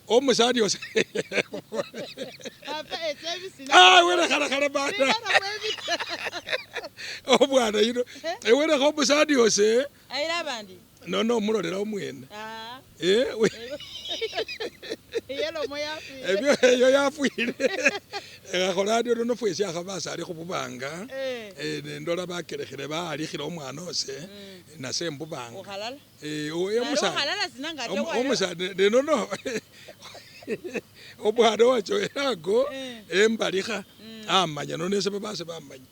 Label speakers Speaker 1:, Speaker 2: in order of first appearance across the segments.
Speaker 1: omusadi ose wele khala bana obwana yino wele ko omusadi ose
Speaker 2: ayira abandi
Speaker 1: nono mulolera omwene ebyo yafuire ekakhola ndio nono fwesi akhabasa ali khububanga nendola bakerekhile baalikhile omwana ose nase mbubanga omusadi nono omwana wacho erago embalikha amanya nono ese babase bamanya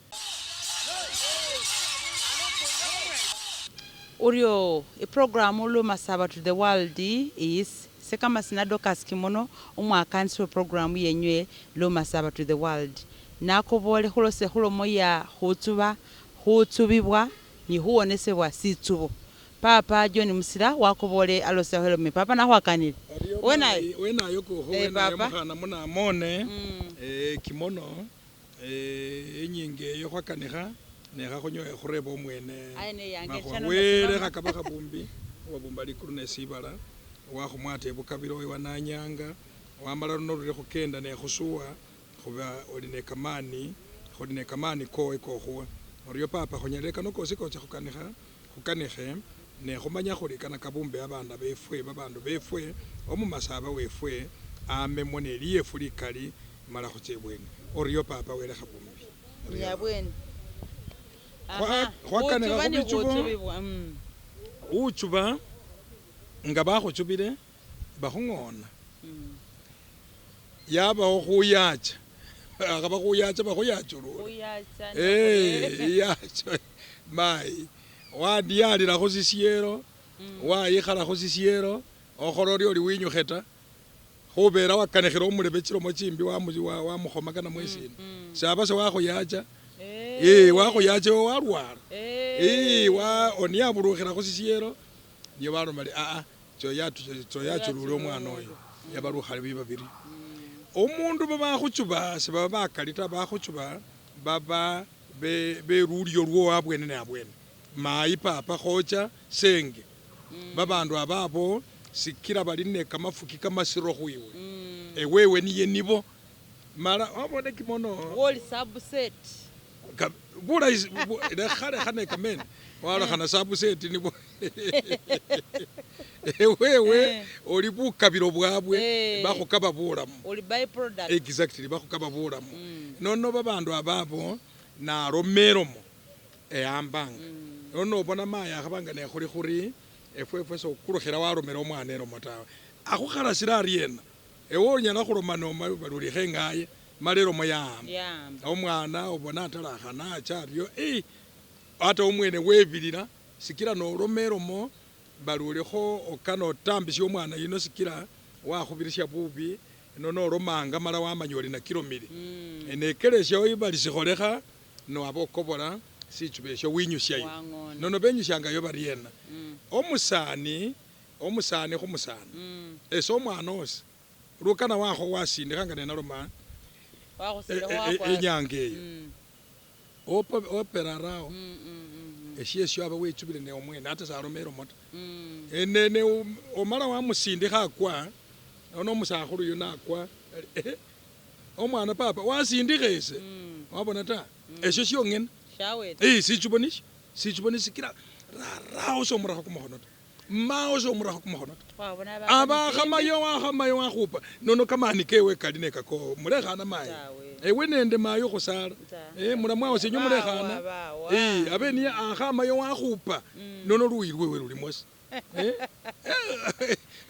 Speaker 2: Urio program Luma Saba to the World is sekama Docas Kimono umwakansi program yenywe Luma Saba to the World nako bole khulose khulomo ya khutubibwa ni huonesebwa situbo papa John Musira wakobole alose helome papa na hwakanile
Speaker 1: wenayo ko wenayo mkhana muna mone kimono enyinge yo khwakanikha nekha khonyoye khureba omwene wele khakaba khabumbi wabumba likulu nesibala wakhumwata ebukabilo wananyanga wamala nolule khukenda nekhusuwa khuba oli ne kamani kowe kokhuwa oryo papa khonyeleka nokosi kocha khukanikhe nekhumanya khuli kana kabumbe abana befwe babandu befwe omumasaba wefwe amemo neliyefu likali mala khuchebweni oryo papa wele khabumbi
Speaker 2: yabweni
Speaker 1: khwakanekha khubichubo uchuba nga bakhuchubile bakhungona yabawo khuyacha akhaba khuyacha bakhuyachulula yacha mai wandiyalila khusisiero wayikhala khusisiero okhola oli winyukheta khubera wakanikhila omulebe chilomo chimbi wamukhomakana mwesina saba se wakhuyacha wakhuyacha walwala oniyaburukhila khusisiero niyo balomali choyachulula omwana oyo yabalukhala babiri omundu babakhuchuba sebaba bakalita bakhuchuba baba berulyo lwo abwene nabwene mayi papa khocha senge babandu ababo sikira bali ne kamafuki kamasiro khwiwe ewewe niye nibo mala wabone kimono
Speaker 2: woli subset
Speaker 1: bula khale khane kamen wala khana subset nibo ewewe oli bukabiro bwabwe bakhukaba bulamu
Speaker 2: oli byproduct
Speaker 1: exactly bakhukaba bulamu nono babandu ababo na romeromo eyambanga nono bona maya akhabanga ne khuri efwe so kurukhira waromera omwana eromo tawe akhukhalasira ariena ewe onyala khuloma noma baluli khengaye malero moyamba omwana obona atalakhana acharyo ata omwene webilira sikira no romeromo balulekho okana otambisya omwana yino sikira wakhubirisya bubi nono romanga mala wamanyoli na kilomili enekelesya oibalisikholekha no abokobola sichubesya winyusyayo nono benyusyangayo bariena omusani khumusani ese omwana osi lukana wakho wasindikhanga nenaloma enyanga eyo opera rawo esyesyo aba wechubile ne omwene ata saromero mota enene omala wamusindikha akwa ono omusakhulu yuna akwa omwana papa wasindikha ese wabona ta esyo syongene sichubonishi kila rao somurakho kumakhono ta mao somurakho kumakhono ta abakhamayo wakhupa nono kamani kewe kali nekako mulekhana mayi ewe nende mayo khusala mulamwawo senyo mulekhana abe niye akhamayo wakhupa nono luyi lwewe luli mwosi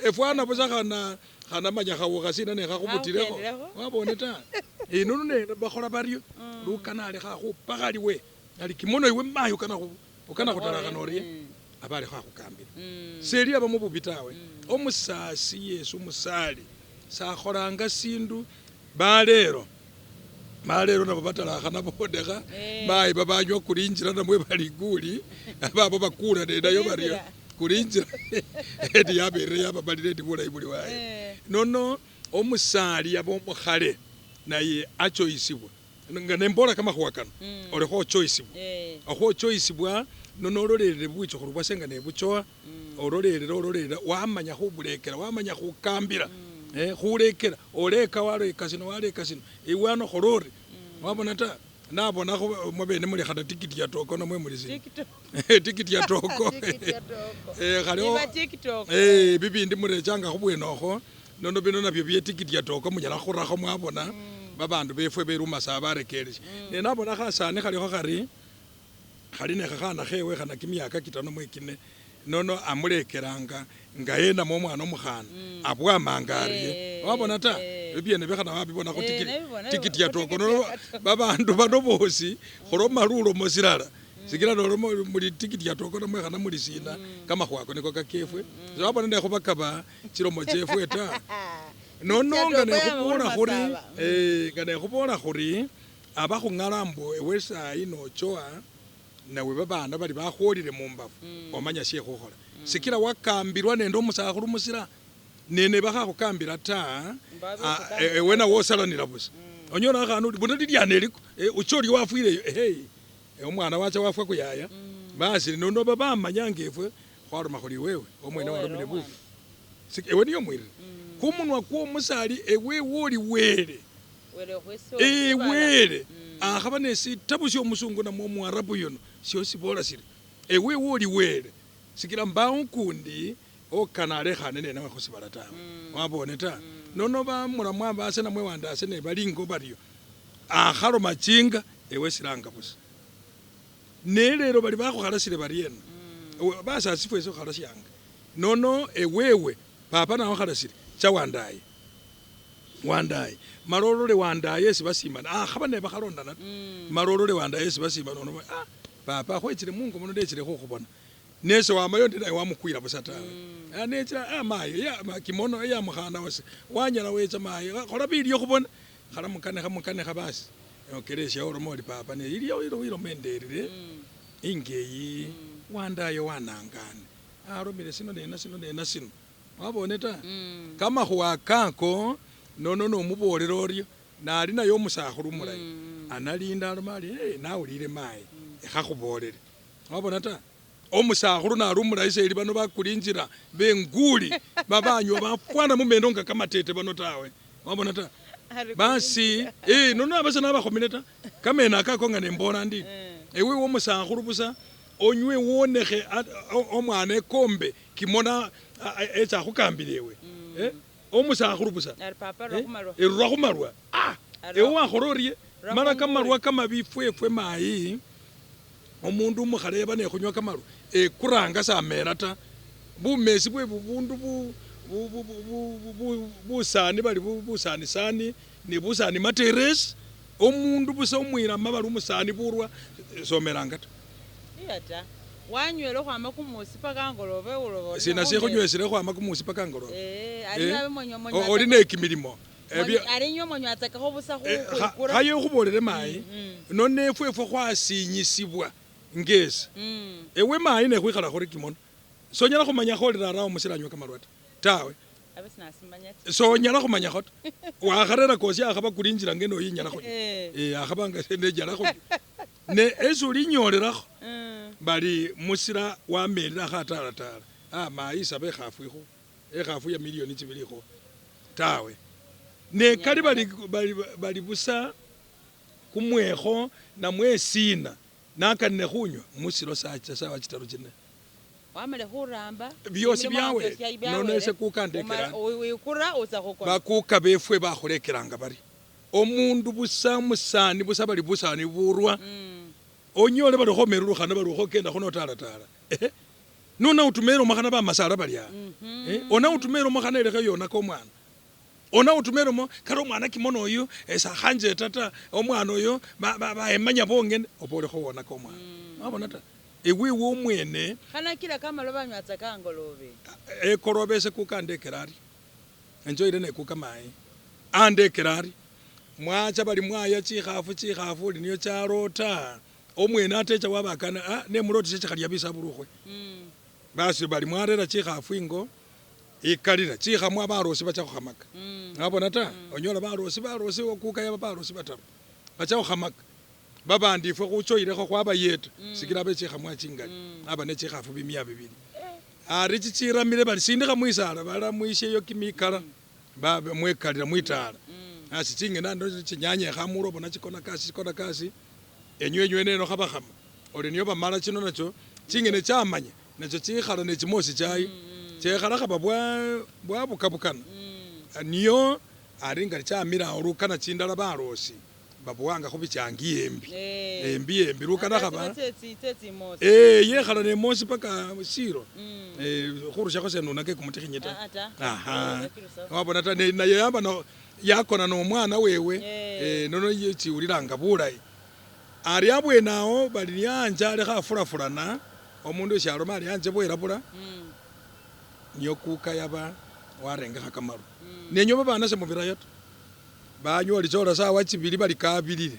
Speaker 1: efwana busa khana manya khawukha sina nekhakhumutilekho wabone ta nono nende bakhola baryo lukana ali khakhupa khaliwe ali kimono iwe mayo ukana khutalakhana oriye abali khakhukambila seli aba mububi tawe omusasi yesu musali sakholanga sindu balero nabo batalakhana bodekha mayi babanywa kulinjira namwe baliguli ababo bakula nenayo baryo kulinjira edi yabere yababalire edi bulayi buli waye nono omusali aba omukhale naye achoisibwa nga nembola kama khwakana olikho choisibwa nono ololelele bwicho khulubwa senga nebuchoa ololelele wamanya khubulekela wamanya khukambila khulekela oleka waleka sino waleka sino iwano khorori wabona ta nabona mubene muli khata tikiti ya toko namwe muli sino tikiti ya toko khaliwo bibindi murechanga khubwenokho nono bino nabyo bye tikiti ya toko munyala khurakho mwabona babandu befwe berumasa barekeleshe nabona khasane khalikho khali nekhakhana khewe khana kimyaka 5 mwekine nono amulekelanga nga yena mwana omukhana abwamangariye wabona ta byene bekhana wabibona ko tikiti ya toko no babandu bano bosi khoroma rulo mosirala sikira no muri tikiti ya toko no mwekhana muri sina kama khwako niko kakefwe wabona ne khubakaba chilomo chefwe ta nono nga ne khubona khuri nga ne khubona khuri aba khungalambo ewesa ino choa nawe babana bali bakholile mumbavu omanya shekhokhola sikira wakambirwa nende omusakhulu musira nene bakhakukambira ta wena wosalanira busa onyola akhanu buno lilyaneliko ucholi wafwileyo omwana wacha wafwa kuyaya basi nono babamanya ngefwe khwaruma khuli wewe omwene warumile bufu ewe niyo mwirire kumunwa kwo musali ewe woli wele wele akhaba nesitabu syomusungu namwo omwarabu yono syosibola siri ewe woli wele sikira mbawo kundi okanalekhane nenawe khusibala tawe wabone ta nono bamulamu abase namwe wandase ne balingo baliyo akhaloma chinga ewe silanga busa nelero bali bakhukhalasile bariena basasifwe eso khalasianga nono ewewe papa nawe khalasile chawandaye malolole wandaye sibasimana khaba ne bakhalondana malolole wandaye sibasimana nono papa khwechile mungu muno ndechile khukhubona nese wamayo ndinaye wamukwira busa tawe anechira mayo ya kimono ya mukhana wase wanyala wecha mayo khola biliyo khubona khala mukane khabasi okeresha oromoli papa ne iliyo ilo menderire ingeyi wandayo wanangane aromile sino nena wabone ta kama khuwakako nono nomubolero oryo nali nayo omusakhulu mulayi analinda alomali nawulile mayi ekhakhubolere wabona ta omusakhulu nali omulayi seli bano bakulinjira benguli babanywa bafwana mumendo nga kamatete bano tawe wabona ta basi nono abasa nabakhomile ta kamena akako nga nembona ndi ewe omusakhulu busa onywe wonekhe omwana ekombe kimona echakhukambilewe omusakhulu busa erura khumarwa ewe wakhororye mala kamarwa kamabifwefwe mayi omundu umukhale eba nekhunywa kamarwa ekuranga samera ta bumesi bwe bubundu busani bali busani ni busani materesi omundu busa omwirama bali umusani burwa someranga ta
Speaker 2: wanywele khwama kumusi paka angolobe ulobo
Speaker 1: sina sekhunywesile khwama kumusi paka angolobe oli nekimilimo
Speaker 2: alinywe monyo atakakho busa khukura
Speaker 1: khaye khubolele mayi none efwefwe khwasinyisibwa ngesi ewe mayi nekhwikhala khuri kimono sonyala khumanya kholera arawo musiranywa kamarwa tawe sonyala khumanyakho ta wakharera kosi akhaba kulinjira ngeno yinyala kho akhabanga nejala kho ne esulinyolerakho bali musira wamelera khatalatala maisa bekhafwikho ekhafu ya milioni 2 kho tawe ne kali bali busa kumwekho namwesina nakanne khunywa musiro sawa chitaro chine
Speaker 2: wamale khuramba
Speaker 1: byosi byawe nonese kukandekera
Speaker 2: wikura uza khukona
Speaker 1: bakuka befwe bakhulekeranga bari omundu busa musani busa bali busani burwa onyole bali khomerulu khana bali khokenda khono talatala nona utumero makhana ba masala bali ona utumero makhana ile yona ko mwana ona utumero mo karo mwana kimono oyo esa khanje tata omwana oyo ba emanya bongene opole kho wona ko mwana abona ta ewe wo mwene
Speaker 2: khana kila kama lobanywa tsakangolobe
Speaker 1: korobese kukandekerari enjoy ne kukamaye andekerari mwacha bali mwaya chikhafu niyo charota omwene atecha wabakana ne muroti chikhalya bisa burukhwe basi bali mwarera chikhafu ingo ikalira chikhamwa barosi bacha khamaka abona ta onyola barosi okuka ya barosi bataru bacha khamaka babandi fwe khuchoyilekho khwaba yeta sikira be chikhamwa chingali aba ne chikhafu bimya bibili ari chichiramile bali sindikha mwisala bala mwishe yo kimikala baba mwekalira mwitala asi chinge nando chinyanye khamuro bona chikona kasi enywe neno khabakhama oli niyo bamala chino nacho chingene chamanya nacho chikhala ne chimosi chai chekhala khaba bwa bukabukana niyo aringa chamira olukana chindala barosi babuwanga khubichangi embi lukana khaba yekhala ne mosi paka siro khurusha khose nunake kumutikhinyita wabona ta naye yamba no yakona no mwana wewe nono yechiuliranga bulayi ari abwenawo bali yanja ale khafurafurana omundu shaloma ali yanje bwerabula niyo kuka yaba warenga kamaru nenyo babana se mubira yoto banyo lichola sawa chibili bali kabilire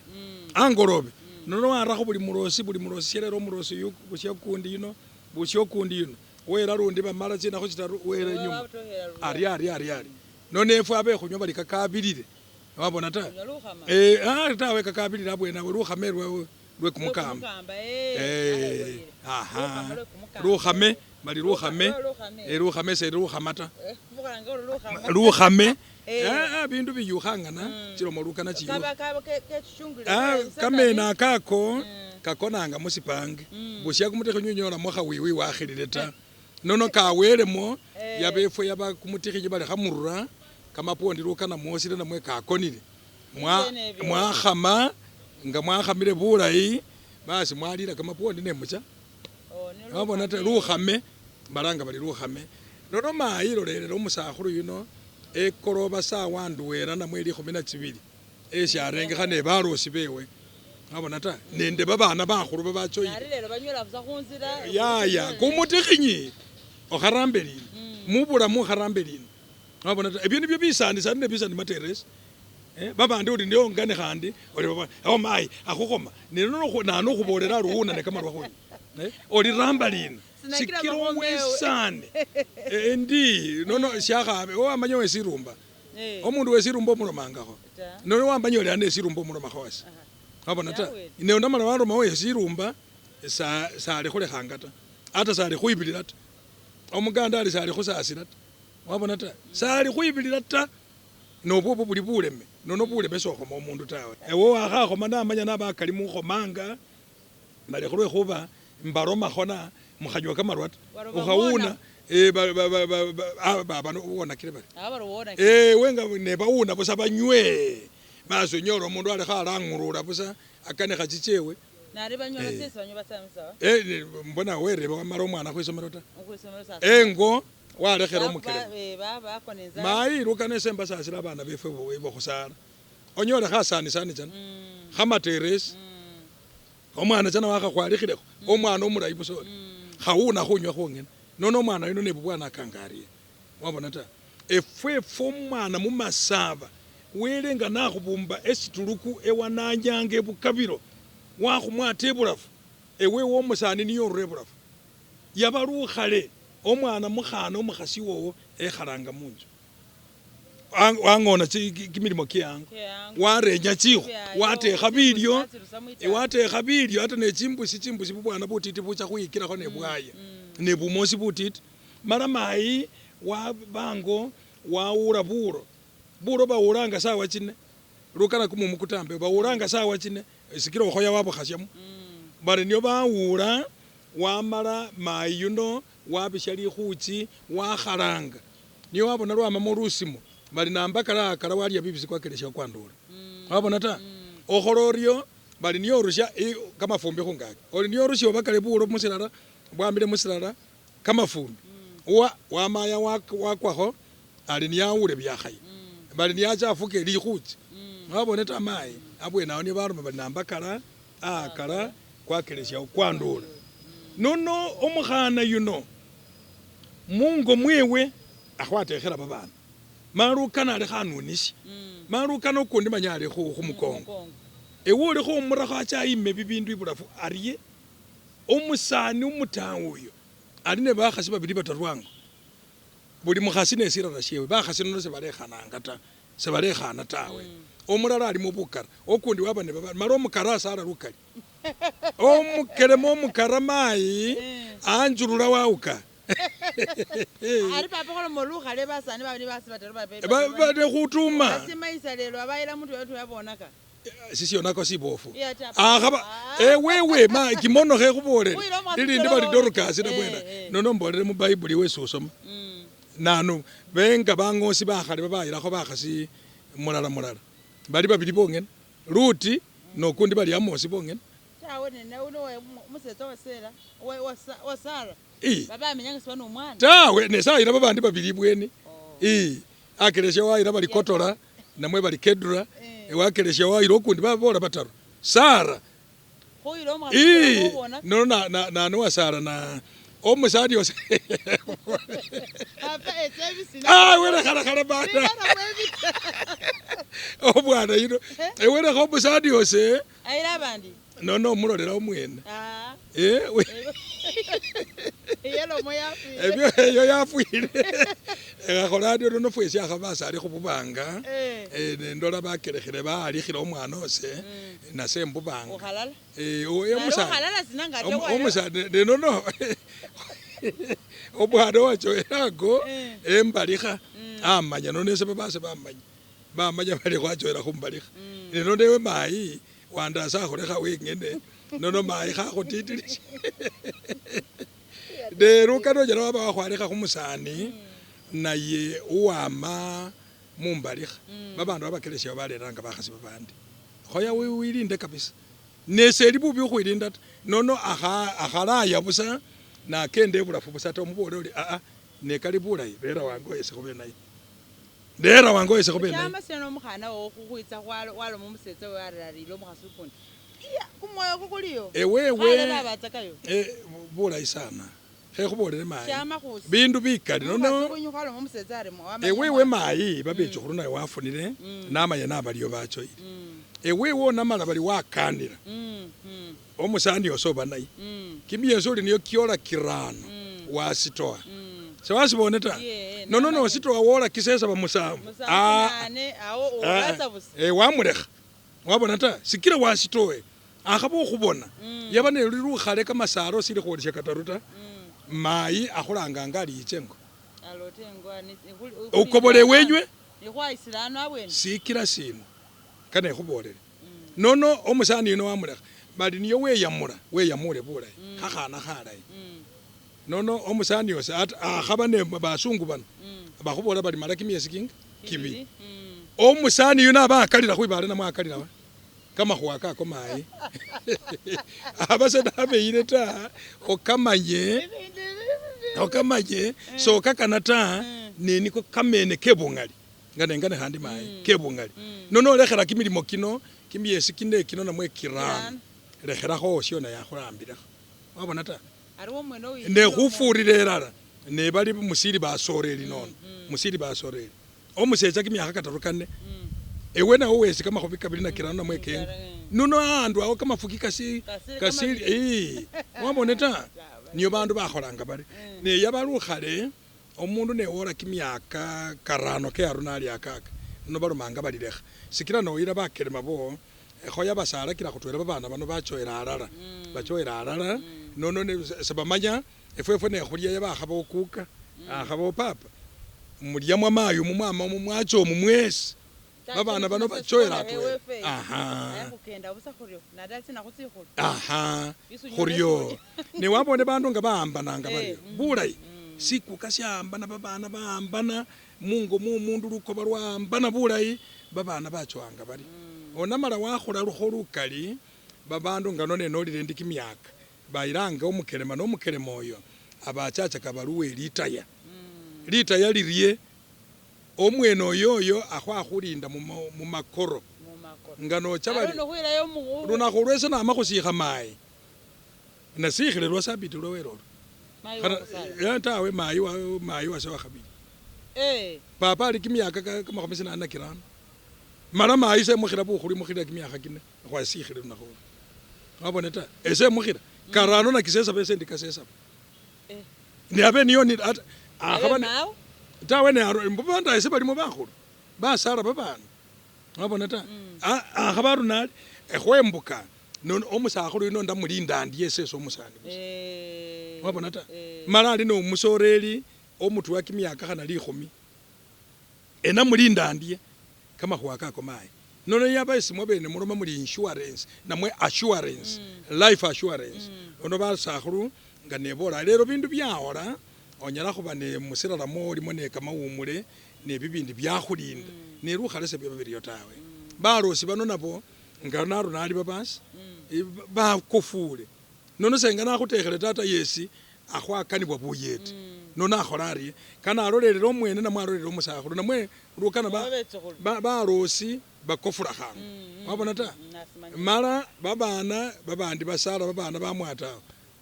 Speaker 1: angorobe nono arakho buli murosi shelero murosi yuko bushakundi yuno wera rundi bamala china kho chitaru wera nyuma ari none efu abe khunyo bali kakabilire wabona ta tawe kakabilire abwena lukhamerwe lwe kumukamba lukhame bali lukhame se lukhamata lukhame bindu biyukhangana chilomo lukana chiyo kamena kako kakonanga musipange bushya kumutekho nyonyola mo khawiwi wakhilile ta nono kawelemo yabefo yaba kumutikhi bali khamurura kamapondi lukana mosile namwe kakonile mwakhama nga mwakhamile bulayi basi mwalira kamapondi nemucha wabona ta lukhame balanga bali lukhame nono mayi lolelele umusakhulu yuno ekoroba sawa nduwera namwe 12 esharengekha ne barosi bewe wabona ta nende babana bakhulu babachoyi ya kumutikhinyi okharambelini mubula mukharambelini wabona ta ebyo nibyo bisandisa ne bisandi materes babandi uli ndio ngane khandi oli baba mai akhukhoma nano khubolera ruuna ne kamarwa khoyi oli rambalini sikiro wesane ndi nono shakhabe wamanya wesirumba omundu wesirumba omulomangakho nono wamanya oli ane sirumba omulomakhwasi wabona ta ne ndamala waroma wesirumba sali khulekhanga ta ata sali khwibilira ta omuganda ali sali khusasira ta wabona ta sali khwibilira ta nobo buli buleme nono buleme sokhoma omundu tawe ewo wakhakhoma namanya nabakali mukhomanga bali khulwe khuba mbaroma khona mukhanywa kamarwata ukhauna bano ubona kile bali wenga ne bauna busa banywe baso nyoro omundu ali khalangurura busa akane khachichewe nari banyola sese banyoba sawa mbona were bamara omwana khwisomero ta ngo walekhera omukele mayi lukane semba sasila abana befe bo khusala onyola khasani sani chana khamateresi omwana chana wakhakhwalikhilekho omwana omulayi busole khawuna khunywa khongene nono omwana yuno nebubwana akangariye wabona ta efwefo omwana mumasaba welenga nakhubumba esituluku ewananyange bukabiro wakhumwata ebulafu ewe womusani niyo orrebulafu yabalukhale omwana mukhana omukhasi wowo ekhalanga munju wangona kimilimo kyange warenya chikho watekha bilyo ata ne chimbusi bubwana butiti bucha khuyikilakho ne bwaya ne bumosi butiti mara mayi wabango wawura bulo bawuranga sawa chine lukana kumumu kutambe bawuranga sawa chine sikira okhoya wabukhasyamu bali niyo bawura wamala mayi yuno wabisha likhuchi wakhalanga niyo wabona lwamamo lusimo bali nambakala kala walya bibisi kwakelesha kwandura wabona ta okhororyo bali niyo rusha kamafumbi khungaki oli niyo rusha bakale bulo musilala bwamile musilala kamafumbi wamaya wakwakho ali niyawule byakhayi bali niyachafuke likhuchi wabona ta mayi abwenawo ni baruma bali nambakala akala kwakelesha kwandura nono omukhana yuno mungo mwewe akhwatekhela babana malukana ali khanunisha malukana okundi manya ali khumukongo ewe oli khomurakho achayime bibindu ibulafu ariye omusani omutawe uyo ali ne bakhasi babili batarwango buli mukhasi nesirara shewe bakhasi nono sebalekhananga ta sebalekhana tawe omulala ali mubukara okundi waba ne babana mara omukara asara lukali omukelemo omukara mayi anjulula wauka
Speaker 2: ari papa kono moluka le basani babiri basi batero
Speaker 1: bade khutuma
Speaker 2: simaisa lelo abayila muntu wetu yabonaka
Speaker 1: sisionako sibofu akhaba wewe ma kimono khe khubolele lilindi bali Dorcas na bwena nono mbolele mu Bible wesusoma nanu benga bangosi bakhale babayilakho bakhasi mulala bali babili bongene Ruti nokundi bali Amosi bongene
Speaker 2: tawe ne uno musetsa wasela wa Sara baba amenyanga sibana umwana
Speaker 1: tawe ne sayira babandi babili bweni akelesha wayira bali Kotora namwe bali Kedura ewakelesha wayira okundi babola bataru Sara
Speaker 2: khoyiro mwana
Speaker 1: no wa Sara na omusadi yose
Speaker 2: papa etebisi
Speaker 1: wena khala bana obwana yino wena kho omusadi yose
Speaker 2: ayira bandi
Speaker 1: no mulolera omwene
Speaker 2: yelo moyafi
Speaker 1: ebyo yafuire akhola ndio no fwesi akhabasa ali khububanga ndola bakelekhele balikhira omwana ose na sembubanga
Speaker 2: okhalala
Speaker 1: omusadi
Speaker 2: sinanga
Speaker 1: omusadi no obwana wacho erago embalikha amanya nonese babase bamanya bali kwachoera khumbalikha no ndewe mayi wandasa akholekha wengene nono mayi khakhutitilisha deruka nojela waba wakhwalekha khumusani naye uwama mumbalikha babandu babakelesha baleranga bakhasi babandi khoya wilinde kabisa neseli bubi ukhwilinda ta nono akhalaya busa nakende bulafu busa ta omubole oli nekali bulayi lera wange oyese khube naye lera wange oyese khube naye
Speaker 2: chamaseno mukhana wokukhwitsa walo mumusetsa wararilo omukhasi ukundi kumoyo kukuliyo
Speaker 1: ewewe bulayi sana khekhubolele mayi bindu bikali nono ewewe mayi babecho khuru naye wafunile namanya nabaliyo bachoile ewewe namala bali wakanira omusandi osoba naye kimyeso oli niyo kiola kirano wasitoa sewasibone ta nono nositoa wola kisesa bamusambu wamulekha wabona ta sikira wasitoe akhaba okhubona yaba nelilukhale kamasaro sili khwolesha kataru ta mayi akhulanga ngali ichengo ukobole wenywe sikira sino kana ikhubolele nono omusani yuno wamulekha bali niyo weyamule bulayi khakhana khalayi nono omusani yose akhaba ne basungu bano bakhubola bali mala kimyesi kinga kibili omusani yuno abakalira khwibale namwakalira kamakhuwa kako mayi abase nabeyile ta okamanye sokakana ta neniko kamene kebungali ngane handi mayi kebungali nono olekhela kimilimo kino kimyesi kino namwe kirano lekhelakho siona yakhulambilekho wabona ta nekhufurire elala nebali musili basoreli nono musili basoreli omusetsa kimyakha kataru kane ewe nawo wesi kamakhubi kabili na kirano namwe kenga nuno andu awo kamafuki kasili wabone ta niyo bandu bakholanga bali ne yabalukhale omundu newola kimyaka karano ke arunali akaka no balumanga balilekha sikira noyira bakelema bo khoya basala kila khutwela babana bano bachoera alala nono sabamanya efwe ne khuliya yabakhaba okuka akhaba papa mulyamwa mayu mumama mumwacho mumwesi babana bano bachoera atwe khuriyo ne wabone bandu nga baambananga bali bulayi siku kasyambana babana baambana mungu mundu lukoba lwambana bulayi babana bachoanga bali onamala wakhola lukho lukali babandu nga none nolile ndi kimyaka bayiranga omukelema nomukelema oyo abachacha kabaluwe litaya liriye omwene oyoyo akhwakhulinda mumakoro nga nocha bali lunakhu lwese namakhusikha mayi nasikhile lwa sabiti lwewelolo tawe mayi wase wakhabili papa ali kimyaka kamakhumi sinana na kirano mala mayi semukhila bukhuli mukhila kimyaka kine khwasikhile lunakhu wabone ta esemukhila karano nakisesa bese ndikasesa niabe niyo ni akhabane tawe ne mbanda ese bali mu bakhulu basala babana wabona ta akhabaru nali ekhwembuka non omusakhulu ino ndamulinda ndiye seso omusani wabona ta mala ali no musoreli omutu wa kimyaka khana 10 ena mulinda ndie kama khwakako mayi nono yaba esimwe bene muloma muli insurance namwe assurance life assurance ono basakhulu nga nebola lero bindu byaola onyala khuba ne musiralamo olimo ne kamawumule ne bibindi byakhulinda nerukhalese byo bibiriyo tawe barosi bano nabo nga naro nali babasi bakofule nono senga nakhutekhele tata yesi akhwakanibwa buyeti nono akhola ari kana alolelele omwene namwe alolelele omusakhulu namwe lukana barosi bakofula khanga wabona ta mala babana babandi basala babana bamwata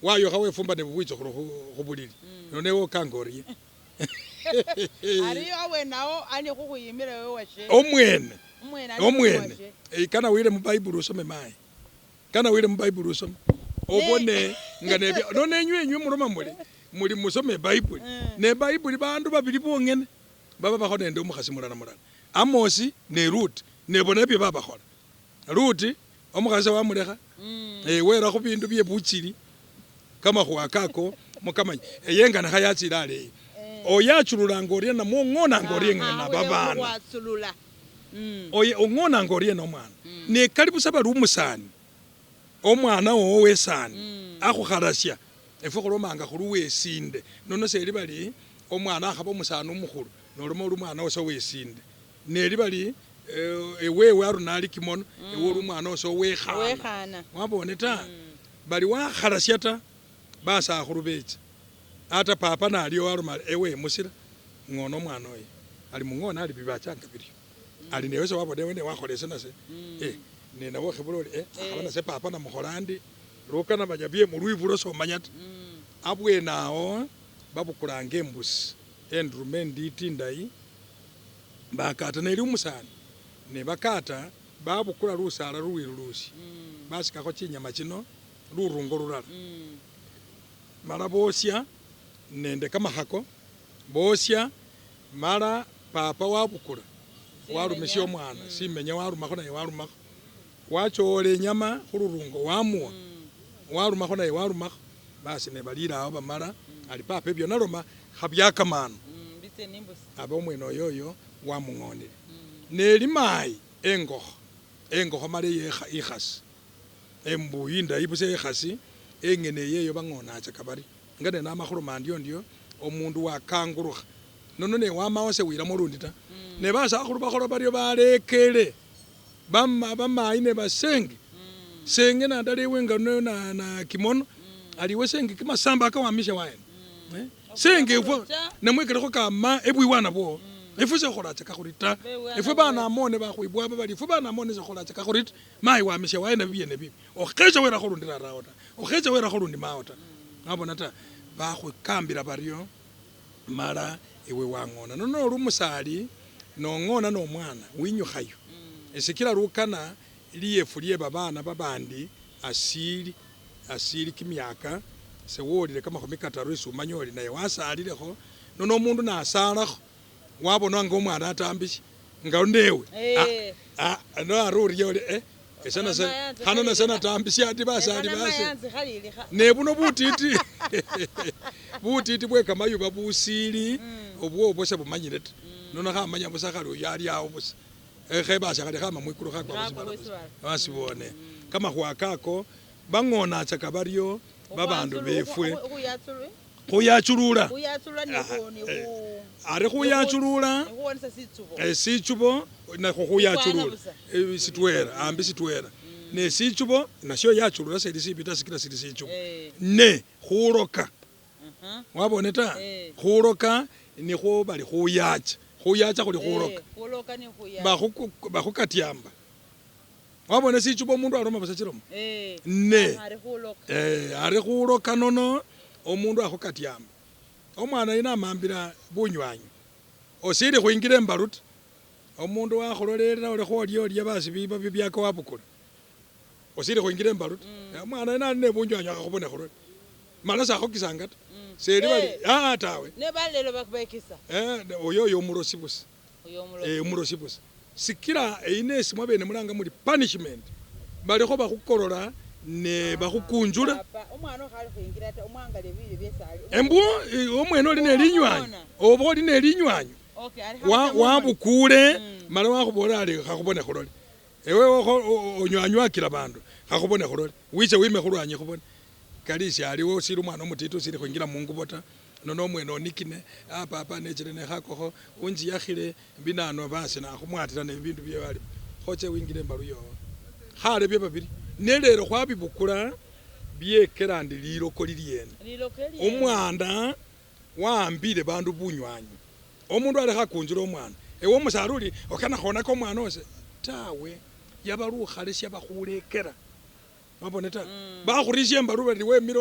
Speaker 1: wayo khawefumba ne bubwitso khubulili none wo kangori
Speaker 2: ari awe nawo ani khukhuyimira wewe washe
Speaker 1: omwene kana wile mu Bible usome mai kana wile mu Bible usome obone nga nebya none nywe muloma muli musome Bible ne Bible bandu babili bongene baba bakhona ende umukhasi mulala Amosi ne Ruth nebona bye baba khola Ruth omukhasi wamulekha wera khu bindu bye buchili kama khwakako mukamanya yenga na khayatsila ale oyachulula ngorie na mongona ngorie ngana babana oye ongona ngorie no mwana ne kalibu sabalu umusani omwana wowe sani akhukharasya efo khulomanga khuluwe sinde nono seli bali omwana akhaba umusani umukhulu noloma umwana wose wesinde neli bali ewewe arunali kimono ewe umwana wose wekhana wabone ta bali wakharasya ta basakhulu becha ata papa naliyo aruma ewe musira ngono mwana oyo ali mungona ali bibachanga biri ali newese wabone wene wakholese nase nena wo khibulole akhabana se papa na mukholandi rokana banyabye mu lwivulo so manyata abwenawo babukulanga embusi endrume nditi ndai bakata neli umusani ne bakata babukula lusala luwilusi basika ko chinyama chino lurungo lulala mala bosya nende kamahako bosya mala papa wabukula warumesya omwana simenya warumakho naye warumakho wachoole nyama khulurungo wamuwa warumakho naye warumakho basi ne balira awo bamala ali papa ebyo naloma khabyakamano aba omwene oyoyo wamung'onele neli mayi engokho male ikhasi embuyi ndayibuse ikhasi engene yeyo bang'onacha kabari ngane namakhulu mandio ndio omundu wakangurukha nono ne wamawose wiramo lundi ta ne basakhulu bakhola baryo balekele bamayi ne basenge senge nadalewe nga na kimono aliwe senge kimasamba akawamisha waene senge efo namwekelekho kama ebwiwana bwo efo sekholacha kakhulita efo bana amone bakhwibwa bali efo bana amone sekholacha kakhulita mayi wamisha waene biyene bibi okhecha wera khulundira raota okhecha wera khulundi maota ngabona ta bakhwikambira baryo mala ewe wang'ona nono lumusali nong'ona nomwana winyukhayo esikila lukana liyefulie babana babandi asili kimyaka sewolile kamakhumi kataru isumanyoli naye wasalilekho nono omundu nasalakho wabona nga omwana atambishe nga ndewe no aruriye khano nase natambishe ati basali base nebuno butiti bwe kamayuba busili obwo bose bumanyire ta nono khamanya busa khali yali awo busa khebasha khali khama mwikulu khakwa basibone kamakhwakako bang'onacha kabaryo babandu befwe khuyachulula ari khuyachulula sichubo nakho khuyachulula sitwera ambi sitwera ne sichubo nasho yachulula seli sibita sikira sili sichubo ne khuroka wabone ta khuroka nikho bali khuyacha khuli khuroka bakhukatyamba wabone sichubo omundu aroma basa chiromo ne ari khuroka nono omundu akhukatyamba omwana ina amambira bunywanyi osili khwingila embaluta omundu wakhulolelera ole kholiolya basi biba bibyako wabukula osili khwingila embaluta omwana ina ali ne bunywanyi akhakhubone khulole mala sakhokisanga ta seli bali tawe
Speaker 2: ne balelo bakubekisa
Speaker 1: oyoyo umurosi busa umurosi busa sikira einesi mwabene mulanga muli punishment balikho bakhukolola ne bakhukunjula
Speaker 2: omwana okhali khuyingira ta omwangale bili byesali
Speaker 1: embu omwene oli nelinywanyu oba oli nelinywanyu wabukule mala wakhubola ali khakhubone khulole ewe onywanyakila bandu khakhubone khulole wiche wime khulwanyi khubone kalisi aliwo sili umwana omutiti usili khwingila mungubo ta nono omwene onikine papa nechile nekhakokho unjiyakhile binano basi nakhumwatila nebindu byewali khoche wingile embalu yowo khale bye babili nelero khwabibukula byekela ndi liloko lilyene omwana waambile bandu bunywanyi omundu ali khakunjula omwana ewe omusaruli okana khonako omwana ose tawe yabalukhale syabakhulekela mabone ta bakhurisya embalu bali wemile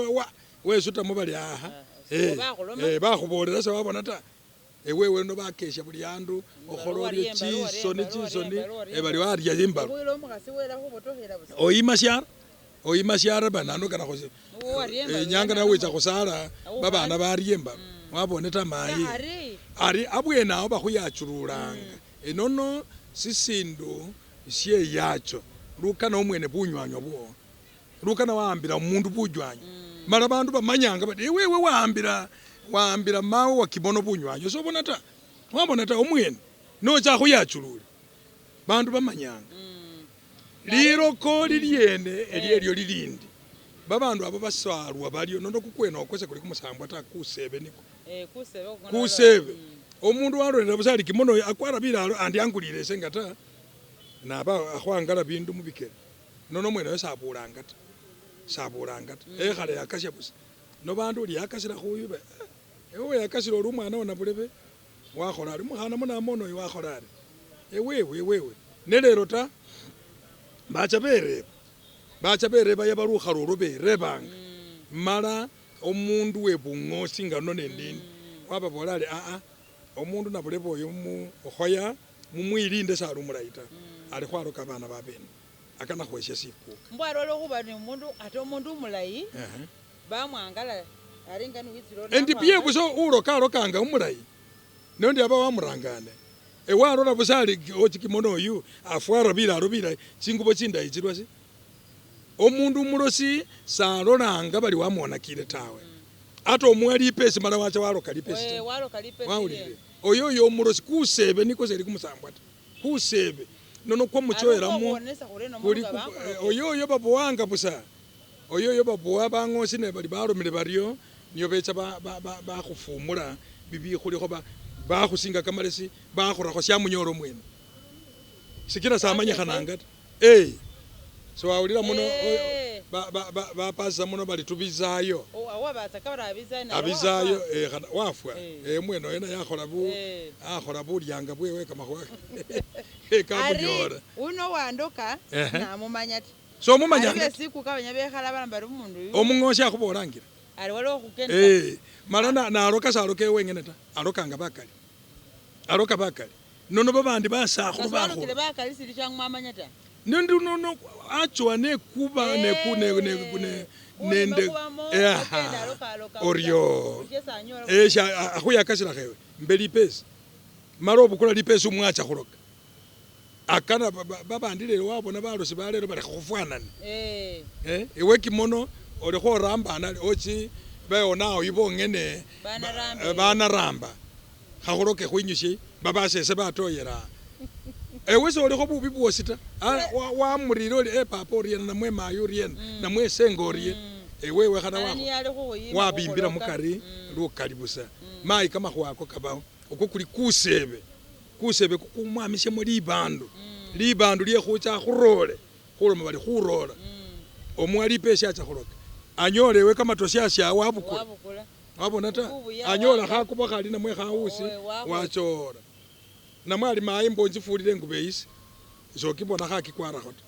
Speaker 1: wesutamo bali aha bakhubolela sewabona ta ewewe no bakesha buli andu okhololye chisoni bali warya embalu oyima syara banano kana khosi nyanga nawe cha khosala babana barya embalu wabone ta mayi ari abwene awo bakhuyachululanga enono sisindu sye yacho lukana omwene bunywanyo bwo lukana waambila omundu bunywanyo mala bandu bamanyanga bati wewe waambila mawe wa kibono bunywanyo sobona ta wabona ta omwene nocha khuyachulula bandu bamanyanga liroko lilyene elyo lilindi babandu abo baswalwa balyo nono kukwena okose kuli kumusambwa ta kusebe niko kusebe omundu walolera busali kimono akwara bilalo andi angulile sengata naba akhwangala bindu mubikele nono mwene sabulanga ta ekhale yakasya busa no bandu uli yakasira khuyube ewe yakasira oli umwana ona bulebe wakhola ali mukhana munamono oyo wakhola ali ewewe nelero ta bacha bereba yabalukhala olwo berebanga mala omundu webung'osi nga nno nendindi wababola ali omundu nabulebe oyo okhoya mumwilinde sali omulayi ta ali khwaloka abana babene akana khwesya sikuka
Speaker 2: mbwala olwokhuba ni omundu ate omundu omulayi bamwangala alinga niwitsilo
Speaker 1: endi piye buso ulokalokanga omulayi nondi aba wamurangane ewalola busali ochikimono oyu afwara bilalo bilayi chingubo chindayi chilwasi omundu umulosi salolanga bali wamwonakile tawe ate omwali ipesi mala wacha waloka lipesi wawulile oyo omulosi kusebe niko seli kumusambwa ta kusebe nono kwa muchoelamo oyo babuwanga busa oyo babuwa bang'osi ne bali balomile baryo niyo becha bakhufumula bibikhulikho bakhusinga kamalesi bakhurakho syamunyolo mwene sikila samanyikhananga ta so wawulira muno bapasa muno bali tubizayo abizayo wafwa mwene oyena akhola bulyanga bwewe kamakhwa kamunyola
Speaker 2: uno wandoka namumanya ta
Speaker 1: so mumanyanga
Speaker 2: siku kabanya bekhala bana bari umundu uyu
Speaker 1: omung'osi akhubolangira
Speaker 2: ali waliwo khukenda
Speaker 1: mala naloka saloke wengene ta alokanga bakali nono babandi basakhulu
Speaker 2: bakali sili syang'mamanya ta
Speaker 1: nono achowa nekuba nende oryo akhuyakasila khewe mbe lipesi mala obukula lipesi umwacha khuloka akana babandi lero wabona balosi balero bali khufwanana ewe kimono oli khorambana ochi bayonawo ibongene banaramba khakhuloke khwinyusye babasese batoyera ewe solikho bubi bwosi ta wamurire oli papa oriena namwe mayo oriena namwe senga oriye ewewe khana wabimbira mukari lukali busa mayi kamakhwako kabawo oko kuli kusebe kukumwamisyemo libandu lyekhucha khurole khuloma bali khurola omwali ipesi acha khuloka anyola ewe kamatosi asya wabukula wabona ta anyola khakubo khali namwe khawusi wachora namwali mayi mbonjifulile engubo eyisi sokibona khakikwarakho ta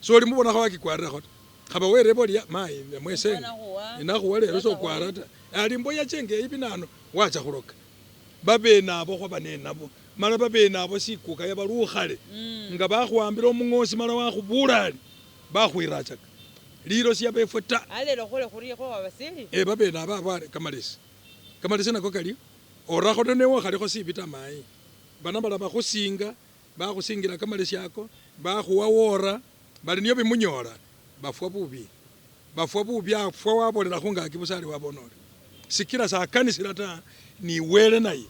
Speaker 1: soli mubona khawakikwarakho ta khaba werebo lya mayi namwe senga inakhuwa lero sokwara ta ali mboya chenge ibinano wacha khuloka babenabo khoba nenabo mala babenabo sikuka yabalukhale nga bakhwambira omung'osi mala wakhubulali bakhwirachaka lilo syabefwe ta
Speaker 2: alelo khole khuriye kho wabasili
Speaker 1: babenabo abale kamalesi nako kali orakho newe khalikho sibita mayi bana bala bakhusinga bakhusingira kamalesi ako bakhuwa wora bali niyo bimunyola bafwa bubi afwa wabolela khungaki busali wabonole sikila sakanisila ta ni wele naye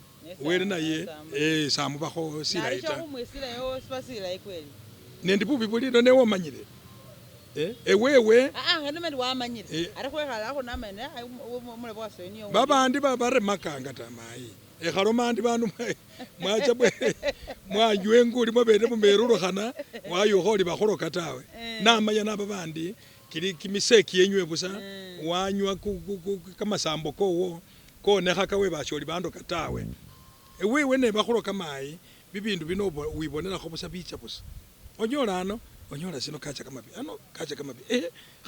Speaker 1: samubakho silayi ta nendi bubi bulino newe omanyile ewewe babandi baremakanga ta mayi ekhalomandi bandu mwacha mwanjwa enguli mwabene mumerurukhana wayukha oli bakholoka tawe namanya naba bandi kili kimiseki yenywe busa wanywa kamasambo kowo konekhaka webasha oli bandoka tawe ewewe nebakholoka mayi bibindu bino wibonelakho busa bicha busa onyola sino kacha kamabi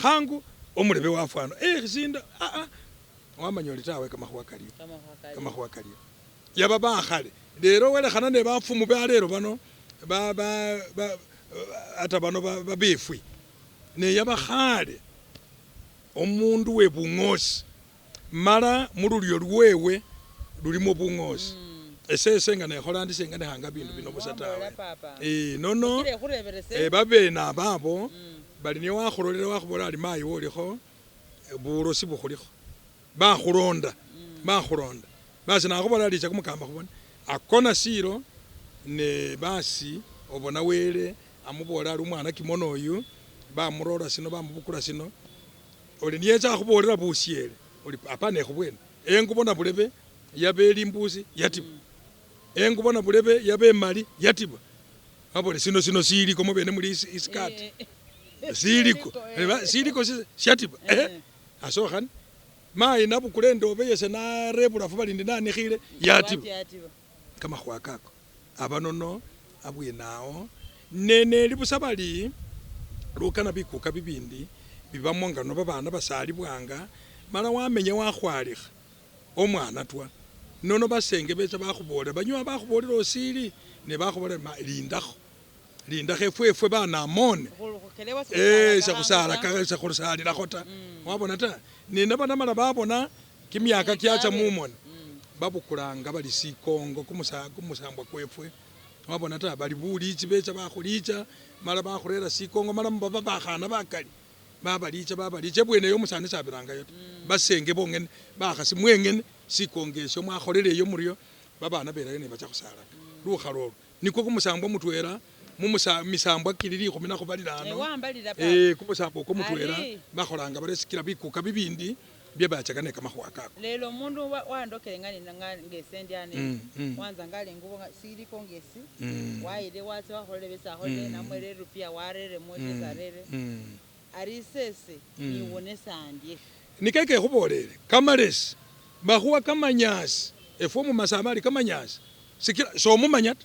Speaker 1: khangu omulebe wafwana khisinda wamanya oli tawe kamakhuwa kaliyo yaba bakhale lero welekhana ne bafumu balero bano ata bano babefwi ne yabakhale omundu webung'osi mala mululyo lwewe lulimo bung'osi esese nga nekhola ndi senga nehanga bindu bino busa tawe nono babena ababo bali ne wakhulolera wakhubola ali mayi wolikho bulosi bukhulikho bakhulonda basi nakhubola licha kumukamba khubona akona silo ne basi obona wele amubola ali umwana kimono oyu bamurola sino bamubukula sino oli niyecha khubolera busiele oli apana ekhubwena engubona bulebe yabe limbusi yatiba engubona bulebe yabe mali yatiba abole sino siliko mubene muli iskati siliko shatiba asokhan mayi nabukule ndobe yese narebula fo balindi nanikhile yatiba kamakhwa kako abanono abwenawo nene libusa bali lukana bikuka bibindi bibamo ngano babana basalibwanga mala wamenya wakhwalikha omwana twa nono basenge becha bakhubola banywa bakhubolera osili ne bakhubola lindakho efwe bana amone sekhusalilakho ta wabona ta nina bana mala babona kimyaka kyacha mumona babukulanga bali sikongo kumusambwa kwefwe wabona ta bali bulichi becha bakhulicha mala bakhurera sikongo mala mbaba bakhana bakali babalicha bweneyo omusani sabirangayo basenge bongene bakhasi mwengene sikongesho mwakholereyo muryo babana belayo ne bacha khusala lukhalolo niko kumusambwa mutwera misambwa kilili khumina khubalilano kumusambwa uko mutwera bakholanga balesikila bikuka bibindi byebachaga ne kamakhwa kako
Speaker 2: lelo mundu wandokele ngesendi ane wanza ngale ngubo siliko ngesi waile watse wakholele besa khole namwele rupia warere moje zarere ari sese niwone sandye
Speaker 1: nikeke khubolele kamalesi bakhuwa kamanyasi efwe mumasamba ali kamanyasi sikila somumanya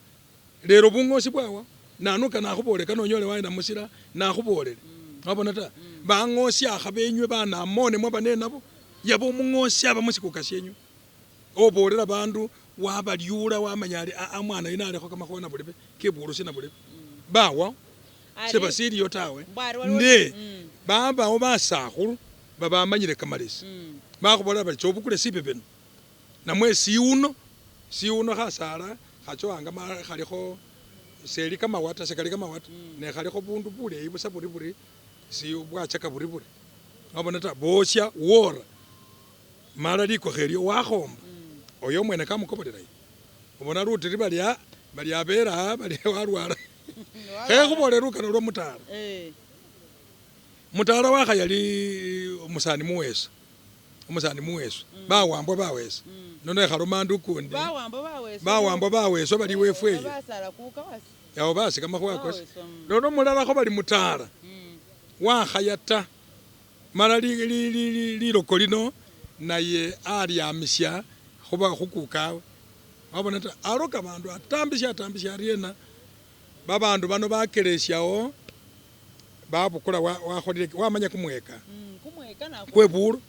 Speaker 1: lero bung'osi bwawa nanuka nakhuboleka nonyole waenda musila nakhubolele wabona ta bang'osi akha benywe bana amone mwa bane nabo yabo mung'osi aba musikuka syenyu obolera bandu wabalyula wamanya ali mwana yina alikho kamakhona bulebe keburusi na bulebe bawa sebasiliyo tawe nde babawo basakhulu babamanyile kamalesi bakhubola bali chobukule sibe beno namwe siuno khasala khachoanga khalikho seli kamawata sekali kamawata ne khalikho bundu buleyi busa buri si bwachaka buri wabona ta bosya wora mala liko khelyo wakhomba oyo mwene kamukobolerayo ubona rutiri bali abera bali warwara khekhubolera lukano lwa mutala mutala wakhayali umusani muweso bawambwa bawesa nono ekhalomanda ukundi bawambwa baweswa bali wefweyo yawo basi kamakhwa kosi nono mulalakho bali mutala wakhayata mala liloko lino naye alyamisya khuba khukukawe wabona ta aloka bandu atambisya aryena babandu bano bakelesyawo babukula wakholile wamanya kumweka kwebulo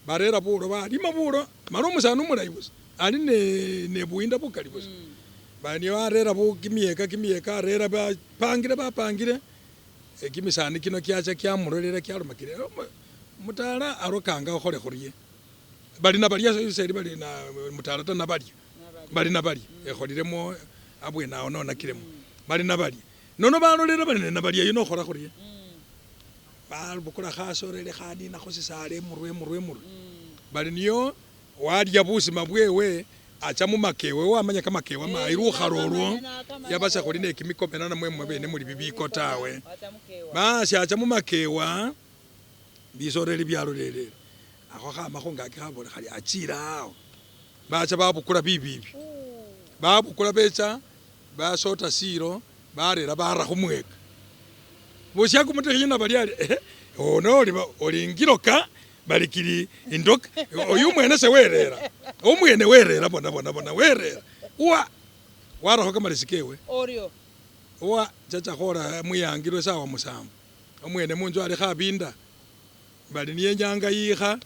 Speaker 1: barera bulo balima bulo mala omusani omulayi busa ali ne buwinda bukali busa bani warera kimyeka arera bapangile kimisani kino kyacha kyamulolera kyalumakile mutala arokanga okhole khuriye bali nabalya seli bali na mutala ta nabalya bali nabalya ekholilemo abwenawo nonakilemo bali nabalya nono balolera bali nabalya yino okhola khuriye bukula khasorele khanina khusisala emurwe bali niyo walya busima bwewe acha mumakewe wamanya kamakewa mairukhala olwo yabasa khuli ne kimikopena namwe bene muli bibiko tawe basi acha mumakewa bisorele byalolelele akho khamakho ngaki khabole khali achilao bacha babukula bibibi babukula becha basota siro barera bara khumweka bosya kumutekhina bali ali ono olingiroka balikili indoka oyu mwene se werera omwene werera bona werera uwa warakho kamalisikewe
Speaker 2: oryo
Speaker 1: uwa chacha khora muyangirwe sawa musambu omwene munzu ali khabinda bali niye nyanga yikha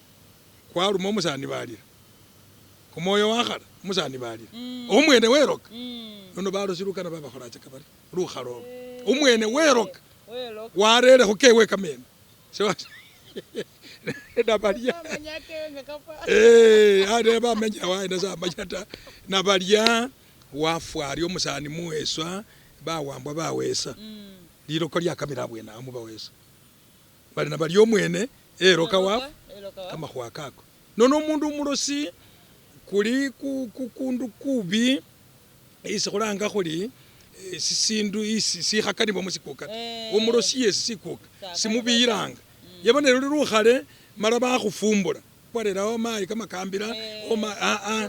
Speaker 1: kwaruma omusani balira kumoyo wakhala omusani balira omwene weroka nono balosirukana babakhola chakabari rukhalo omwene weroka warere khukewe kamene nabalya ate bamenya waenda samanyata nabalya wafwari omusani muweswa bawambwa bawesa liroko lyakamira abwene amu bawesa bali nabalya omwene eroka wafu kamakhwa kako nono omundu umulosi kuli kukundu kubi isi khulanga khuli sisindu isi sikhakanibwa musikuka umulosi yesi sikuka simubiyiranga yaba nero lukhale mala bakhufumbula kwarerawo mayi kamakambira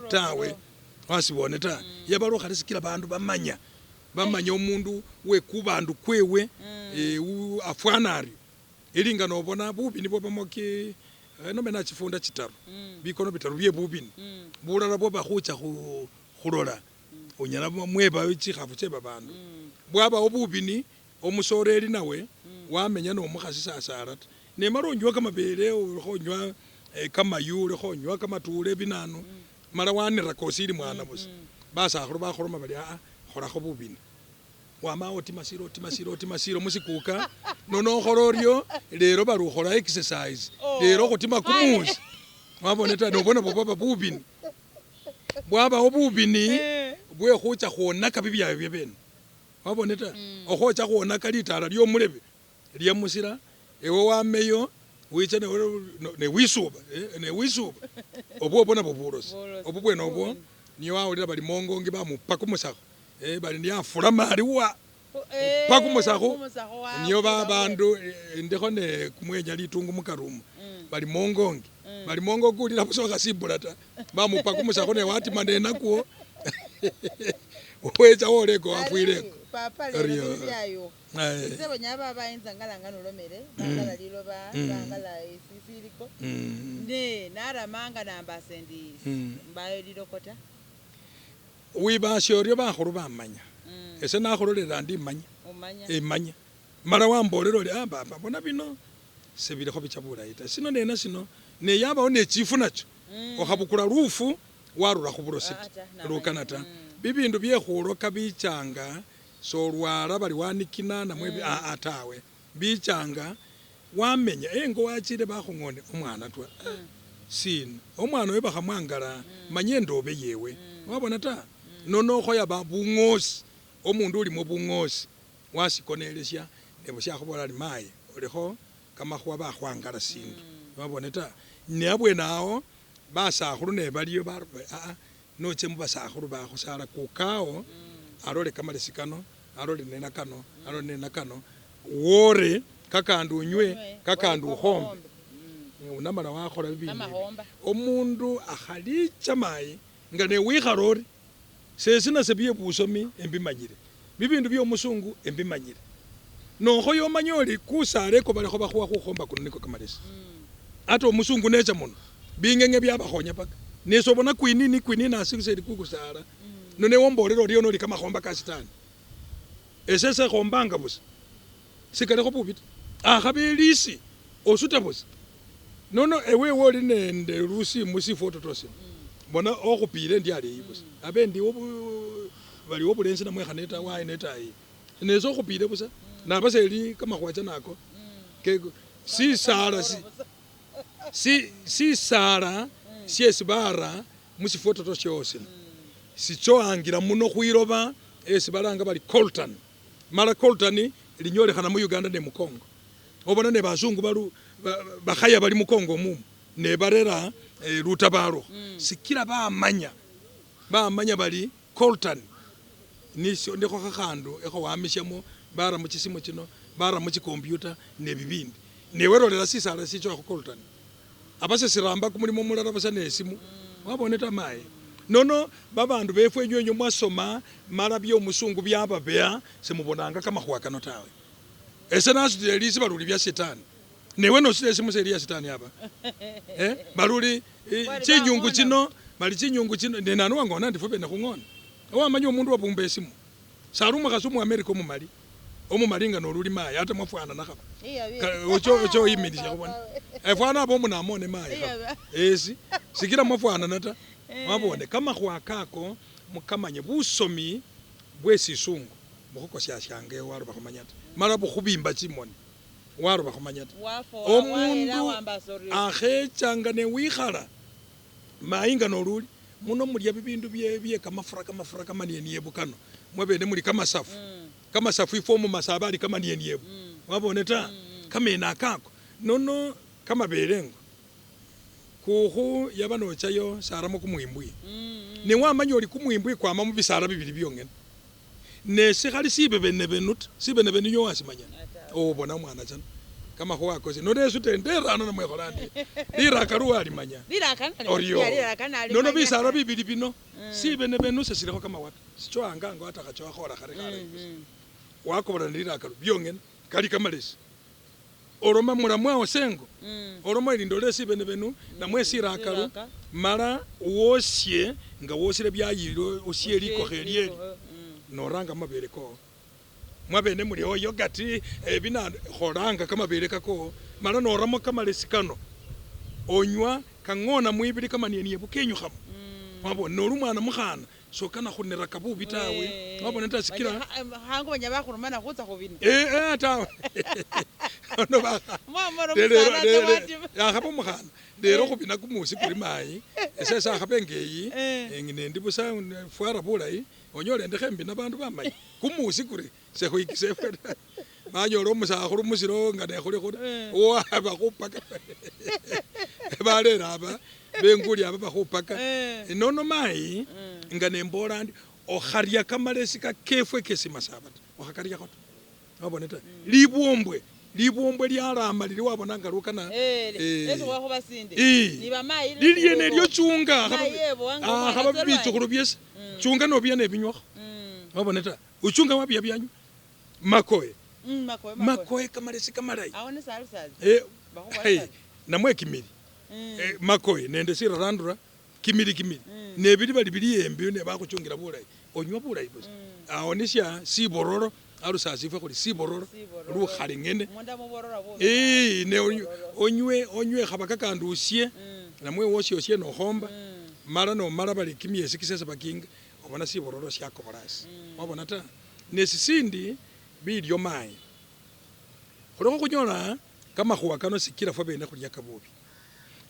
Speaker 1: tawe wasibone ta yaba lukhale sikila bandu bamanya omundu wekubandu kwewe afwanari ilinga nobona bubini bwo bamoki nomena chifunda chitaru bikono bitaru bye bubini bulala bwo bakhucha khulola unyala mweba chikhafu che babandu bwaba obubini omusoreli nawe wamenya nomukhasi sasara ta nemara onywa kamabele khonywa kamayule khonywa kamatule binanu mala wanira kosili mwana busa basakhulu bakholoma bali kholakho bubini wamawo timasiro musikuka nono khororyo lero bali ukhola exercise lero khutima kumusi wabone ta nobona baba bubini bwaba obubini bwe khucha khonaka bibyawe byebene wabone ta okhocha khonaka litala lyomulebe lyamusira ewe wameyo wicha ne wisuba obwo bona boburosi obwo bwene obwo niyo wawulira bali mongongi bamupaka umusakho bali ndiyafula mali wa paka umusakho niyo babandu ndekho ne kumwenya litungu mukarumu bali mongongi ulira busoka sibula ta bamupaka umusakho ne watima nenakuwo wecha woleko wafwireko
Speaker 2: papa lero byayo sebo nyaba bayinza ngalanga nolomere bangala liloba bangala isifiliko ne naramanga namba sendi mbayo lilokota
Speaker 1: wibasyoryo bakhulu bamanya ese nakhulolera ndi manya mara wambolero oli baba bona bino sebirekho bichabula ita sino nena sino ne yabawo ne chifu nacho okhabukula rufu warura khuburositi rukanata bibindu byekhuloka bichanga solwala bali wanikina namwe atawe bichanga wamenya engo wachile bakhungone omwana twa sina omwana we bakhamwangala manye ndobe yewe wabona ta nono khoya babungosi omundu ulimo bungosi wasikonelesya nebo syakhubola ali maye olikho kamakhwa bakhwangala sindu wabona ta neabwene awo basakhulu ne baliyo noche mubasakhulu bakhusala kukawo alole kamalesi kano alole nena kano wore kakandi unywe kakandi ukhombe unamala wakhola bibindi omundu akhalicha mayi nga newikhalori sesina sebiye busomi embimanyire bibindu byomusungu embimanyire nokho yomanya oli kusaleko balikho bakhuwa khukhomba kuno niko kamalesi ate omusungu necha muno bingenge byabakhonya paka nesobona kwinini asikiseli kukusala none wombolero lyo noli kamakhomba kasitani esese khombanga busa sikalekho bubita akhabelisi osuta busa nono ewe woli nende rusi musifo totosi bona okhupile ndi ali busa abe ndi bali obulenzi namwe khaneta wayi netai nezo okhupile busa nabaseli kamakhwacha nako si sala siesibara musifo totosi yose sichoangira muno khwiloba esibalanga bali coltan mala coltan linyolekhana mu Uganda ne mu Congo obona ne bazungu bakhaya bali mukongo mu ne barera lutabaro sikira bamanya bali coltan nisho ndiko kakhandu ekho wamishamo bara mu kisimo kino bara mu computer ne bibindi ne werolera sisala sicho ko coltan abase siramba kumulimo mulala basane esimu waboneta maye nono babandu befwe nyonyo mwasoma mara byo musungu byababea semubonanga kama khwakano tawe ese nasudile lisi baluli bya shetani newe nosile simu seli ya shetani hapa baluli chinyungu kino bali chinyungu kino nenanu wangona ndifobe nakhungona wamanya omundu wabumba esimu saruma kasumu America omumalinga noluli maye ate mwafwana nakhaba ocho imidisha kubona efwana abo munamone maye esi sikira mwafwana nata wabone kama khwakako mukamanye busomi bwesisungu mukhokosya syange waro bakhumanyata mara bukhubimba chimoni waro bakhumanyata omundu akhechanga ne wikhala mayinga noluli muno mulya bibindu bye kamafura kama niebukano mwabene muli kamasafu ifomu masabali kama niebu wabone ta kamena akako nono kama berengo kuhu yabanochayo saramo kumwimbwi ne wamanya oli kumwimbwi kwama mu bisara bibili byongene ne sikhali sibebene benyo wasimanya obona mwana chana kama kwa kozi no desu tendera no mwe holandi lirakaru ali manya no bisara bibili bino sibene benu sesireko kama watu sicho anganga atakacho akhola khare wakobora lirakaru byongene kali kama lesi oroma muramwa osengo oroma ilindole sibene benu na mwesi rakaru mara wosye nga wosire byayiro osye liko khelieli noranga mabereko mwabene muri oyo gati bina khoranga kama berekako mara noramo kama lesikano onywa kangona mwibiri kama niye bukenyu khamo mwabone norumwana mukhana so kana khunera kabu bitawe mwabone tasikira
Speaker 2: hango banya bakhurumana khutsa khubina
Speaker 1: tawe no ba
Speaker 2: mwamoro musana
Speaker 1: ya khabo mukhana lero khubina kumusi kuri mayi esesa khabengeyi ngine ndibusa fuara bulayi onyole ndekhembi nabandu bamayi kumusi kuri sekhoikise manyolo musakhulu musiro nga nekhuli khuli waba khupaka balera aba benguli aba bakhupaka nono mayi nga nembola ndi okharia kamalesi ka kefwe kesimasabata okhakarya khoto waboneta libuombwe lyalama lili wabona ngalukana
Speaker 2: eso wakho basinde
Speaker 1: ni bamayi liliene lyo chunga khaba bichukhulu byesi chunga no byane binywa waboneta uchunga wabya byanyu makoe kamalesi kamalayi
Speaker 2: awone salusazi
Speaker 1: namwe kimili makoe nende sira randura kimili nebili bali bili embi ne bakuchungira bulayi onywa bulayi bosi aonisha sibororo alusazi ife kuli sibororo lukhali ngene ne onywe khabaka kandusie namwe wosye no khomba mara bali kimiesi kisesa bakinga obona sibororo syakobolasi wabona ta nesisindi bilyo mayi khuloko kunyola kama khuwa kano sikira fo bene khulya kabubi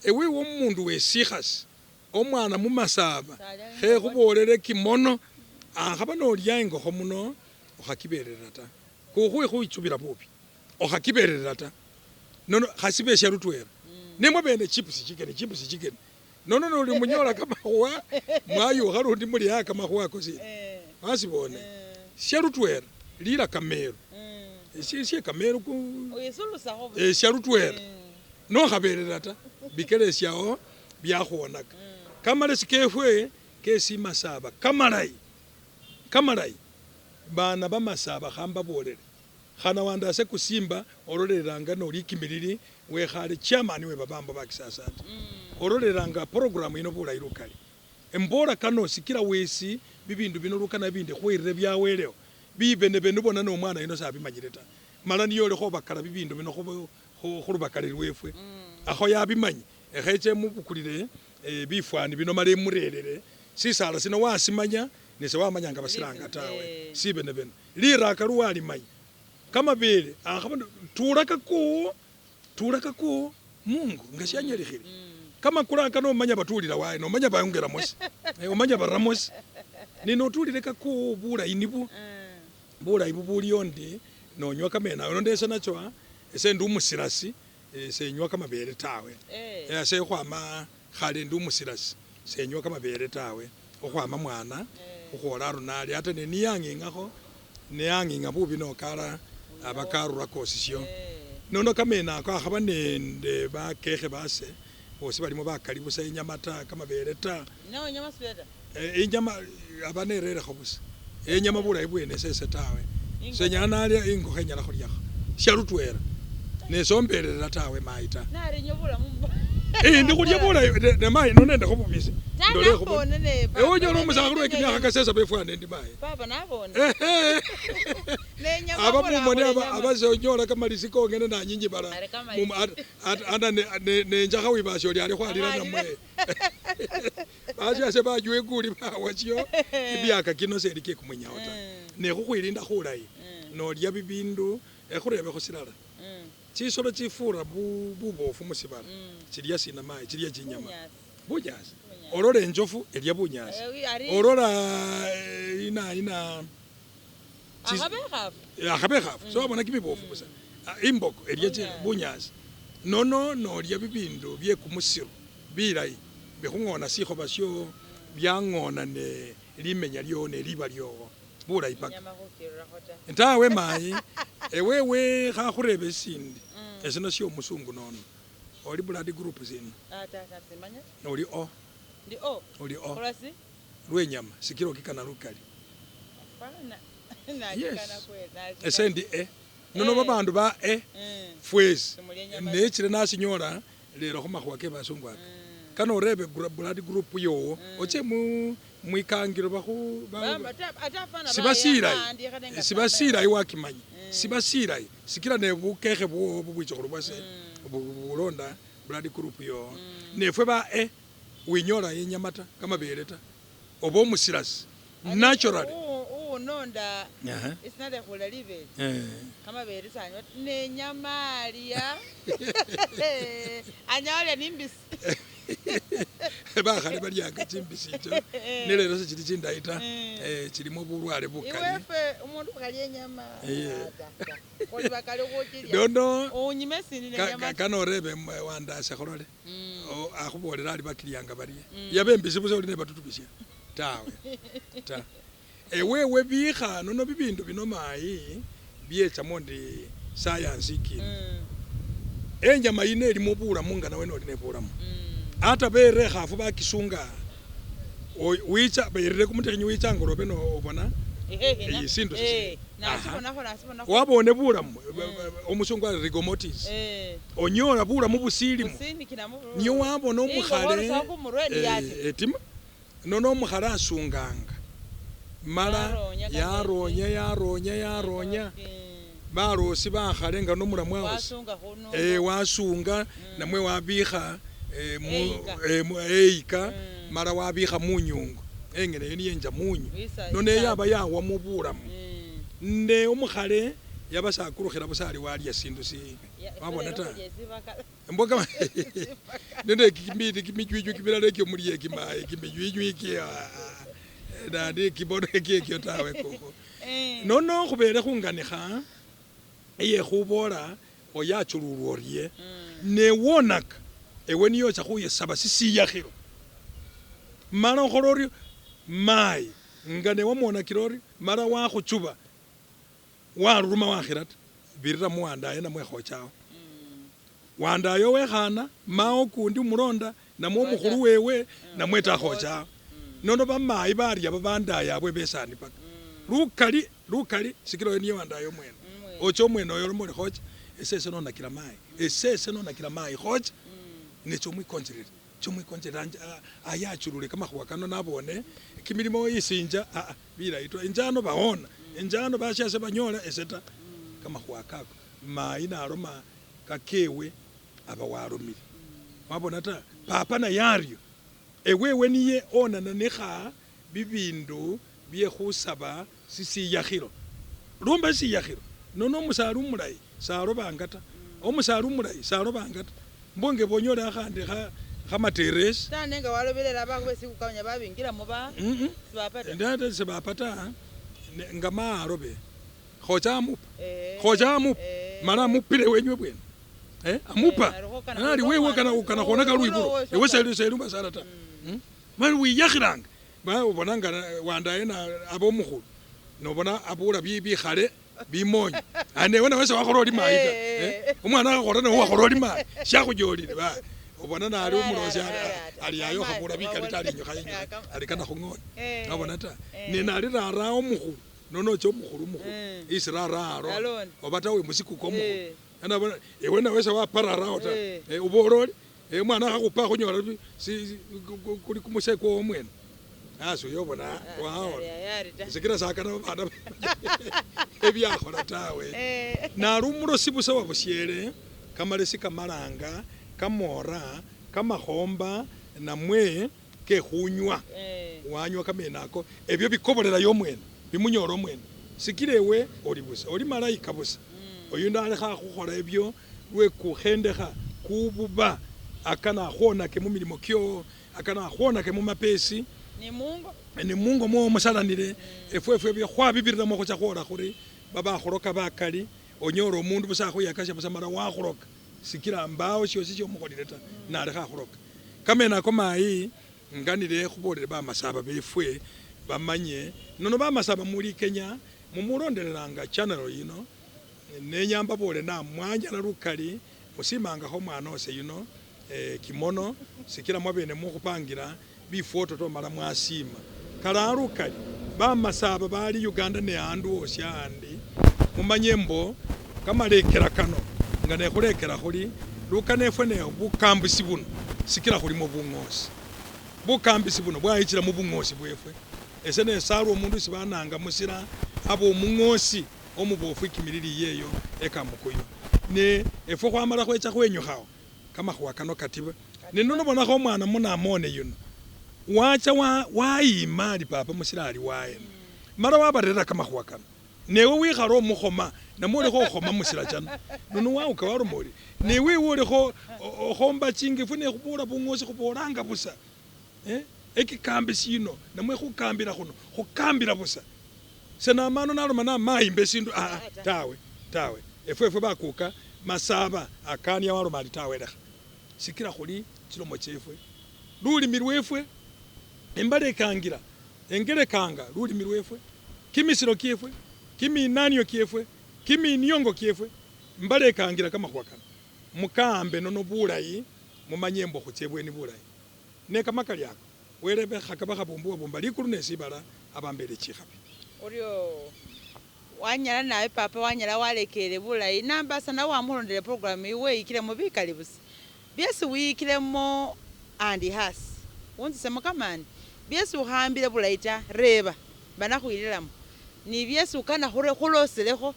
Speaker 1: ewe omundu wesikhasi omwana mumasaba khe khubolele kimono akhaba nolya ingokho muno okhakiberera ta khukhwe khuichubira bubi okhakiberera ta nono khasibe sharutwera nemwe bene chips chicken nono noli munyola kama khuwa mwayo kharundi muli kama khuwa kosi asibone sharutwera lila kamero sie kamero ku sharutwera no khaberera ta bikele syao byakhonaka kamale sikefwe kesi masaba kamalayi bana bamasaba khamba bolele khana wanda se kusimba oroleranga no likimilili we khale chairman we babambo bakisasa oroleranga program ino bula irukali embola kano sikira wesi bibindu bino rukana bindi khwirire byawelewo bibene bona no mwana ino sabimanyireta mala niyo le khobakala bibindu bino khulubakalira wefwe akho yabimanyi ekheche mubukulire bifwani bino male murelele sisala sino wasimanya nese wamanyanga basilanga tawe sibene liraka luwali manyi kama bele akhabona tulakako Mungu ngashanyalikhile kama kulaka no manya batulira waye no manya bayongera mosi omanya baramosi nino tulire kako bulayi nibu bulayi bubuli onde nonywa kamena onondesa nacho ese ndi umusirasi senywa kamabele tawe ase khwama khale ndi umusirasi senywa kamabele tawe okhwama mwana ukhola arunali ate niyang'ing'akho niyang'ing'a bubi nokala abakarura kosisyo nono kamena ako akhaba nende bakekhe base bosi balimo bakali busa inyama ta kamabele ta inyama aba nererekho busa inyama bulayi bwene sese tawe senyala nalya ingokho enyala khulyakho shalutwera nesombelera tawe mayi ta ndi khulya bulayi ne mayi nono endekho bubisi onyola omusakhulu wekimyakha kasesa befwana ndi mayi aba mumoni abasonyola kamalisi kongene nanyinyi bara ana nenjakha wibasi oli ali khwalira namwe basiase bajwekuli bawasyo ibyaka kino seli kekumunyawo ta nekhukhwilinda khulayi nolya bibindu ekhurebekho silala chisolo chifura bubofu musibala chilya sina mayi chilya chinyama bunyasi olola enjofu elya bunyasi olola ina akhabekhafu so wabona kimibofu busa imboko elya bunyasi nono nolya bibindu byekumusiru bilayi bikhung'ona sikhoba syo byang'ona ne limenya lyo ne liba lyo bulayi paka ntawe mayi ewewe khakhurebe sindi esino syo musungu nono oli blood group zino oli o oli o lwenyama sikiro kikana lukali esendi nono babandu ba fwezi nechile nasinyola lero khumakhuwa ke basungu aka kano orebe blood group yowo oche mwikangiro sibasilayi wakimanyi sibasilayi sikila ne bukekhe bubwichokhulu bwase bulonda blood group yo nefwe ba winyola inyamata kamabele ta oba omusirasi naturally
Speaker 2: unonda isnade khula libe kamabele sanywa nenyama alya anyawale nimbisi
Speaker 1: bakhale balyanga chimbisi icho nelero sechili chindaita chilimo bulwale bukali
Speaker 2: iwefe umundu khalya enyama oli bakali khuchilya
Speaker 1: nono
Speaker 2: unyime sindi nenyama
Speaker 1: kanorebe wandase khulole akhubolera ali bakilyanga barye yabembisi busa oli nebatutubisya tawe ta ewewe bikha nono bibindu bino mayi byechamo ndi science ikini enyama yine elimo bulamu nga nawe noli nebulamu ata bere khafu bakisunga wicha berere kumutekhenyi wichangolobe no obona isindu wabone bulamu omusungu ali rigomotis onyola bulamu busilimu niyo wabona omukhale etima nono omukhale asunganga mala yaronya barosi bakhale nga nomulamu awose wasunga namwe wabikha eika mala wabikha munyungu engene yo niyenja munyu none yaba yawa mu bulamu ne omukhale yabasakulukhila busa ali walya sindu si wabona ta mboka nende kimijwiju kibilala ekyo mulye kimaye kimijwiju kya dadi kibodo ekyo tawe koko nono khubele khunganikha eye khubola oyachululwa orye newonaka ewe niyo chakhuyesaba sisiyakhilo mala okhola oryo mayi nga newamwona kirori mala wakhuchuba waruruma wakhirata birira muwandaye namwe khochawo wandayo wekhana mawo kundi mulonda namwe omukhulu wewe namwe takhochawo nono bamayi barya babandaye abwe besani paka lukali sikilo niyo wandayo mwene ocho mwene oyo lomole khocha esese nonakila mayi khocha necho mwikonjerera ayachulule kamakhuwa kano nabone kimilimo isinja bilayitwa enjano baona enjano bashase banyola eseta kamakhuwa kako mayi naloma kakewe aba warumile wabona ta papa na yaryo ewewe niye onana nekha bibindu byekhusaba sisiyakhilo lumba siyakhilo nono omusalu omulayi salobanga ta omusalu omulayi salobanga ta mbonge bonyola akhandi khamateresi
Speaker 2: tanenga walobelela bakube sikukawanya babingilamo ba sibapata
Speaker 1: ndate sibapata nga maalobe khochamupa mara mupile wenywe bwene amupa ali wewe kana khona kaluibulo ewe selu basara ta mari wiyakhiranga ba ubonanga wandaye na abomukhulu nobona abula bi khale bimonye ane wena wese wakhoroli maita umwana akhorana wakhoroli ma shakhujolile ba ubona nali umulozi ali yayo khabula bikali tali nyo khayenyo ali kana khungona abona ta ni nali rara omukhulu nono cho mukhulu isirara aro obata we musiku ko mukhulu ana bona wena wese waparara ota uboroli mwana akhupa khunyola si kuli kumuseko omwene aso yobona wao sikira sakana bana ebyakhola tawe narumulo sibusa wabusyele kamalesi kamalanga kamora kamakhomba namwe ke khunywa wanywa kamenako ebyo bikobolera yomwene bimunyoro mwene sikirewe oli busa oli malaika busa oyu ndale kha khukhola ebyo lwe kukhendekha kububa akana khona ke mumilimo kyo akana khona ke mumapesi ni mungo mo musalanire efwe byo khwabibirira mo khucha khora khuri baba khoroka bakali onyoro umundu busa khuyakasha busa mara wa khoroka sikira mbao sio sio mukholire ta nale kha khoroka kamena ko mai nganire khubolere ba masaba befwe bamanye nono ba masaba muri Kenya mumurondereranga channel yino nenyamba bole na mwanya na rukali musimanga ho mwana ose yino kimono sikira mwabene mu kupangira bifoto to mara mwasima kala rukali ba masaba bali Uganda ne andu osyandi mumanyembo kamalekera kano ngane khulekera khuli lukanefwe ne bukambisi buno sikira khuli mu bungosi bukambisi buno bwayichira mu bungosi bwefwe ese ne saro omundu sibananga musira abo omungosi omubofu kimilili yeyo ekamukuyo ne efo kwamala kwecha kwenyukhao kama khwakano katiba ninono bona kho mwana muna mone yuno wacha waimali papa musirali waye mara wabarera kama khwakano newe wikharo mukhoma namole kho khoma musira chana nono wa ukawaro mori newe wole kho khomba chingi fune khubula bungosi khubolanga busa ekikambi sino namwe khukambira khuno khukambira busa sena mano nalo mana maimbe sindu tawe efwe bakuka masaba akani ya walo mali tawe lekha sikira khuli chilomo chefwe luli mirwefwe embale kangira engere kanga luli mirwefwe kimisiro kiefwe kimi nanyo kiefwe kimi niyongo kiefwe mbale kangira kama khwakana mukambe nono bulayi mumanyembo khuchebwe ni bulayi ne kamakali yako werebe khakaba bumbu bumba likulu nesibala abambele chikhabi
Speaker 2: Orio wanyala nawe papa wanyala walekere bulayi nambasa na wamulondere program iwe ikire mu bikali busi byesi wikire mo andi has wonse mukamani byesi uhambire bulayi ta reba bana khwiliramo ni byesi ukana khuloselekho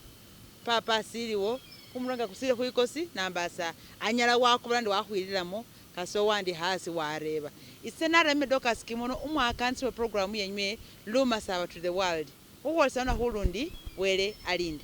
Speaker 2: papa siliwo kumulanga kusile khwikosi nambasa anyala wakubula ndi wakhwiliramo kaso wandi hasi wareba isenara medoka skimono umwakansi wa program yenywe Lumasaba to the World uwolesana hulundi wele alinde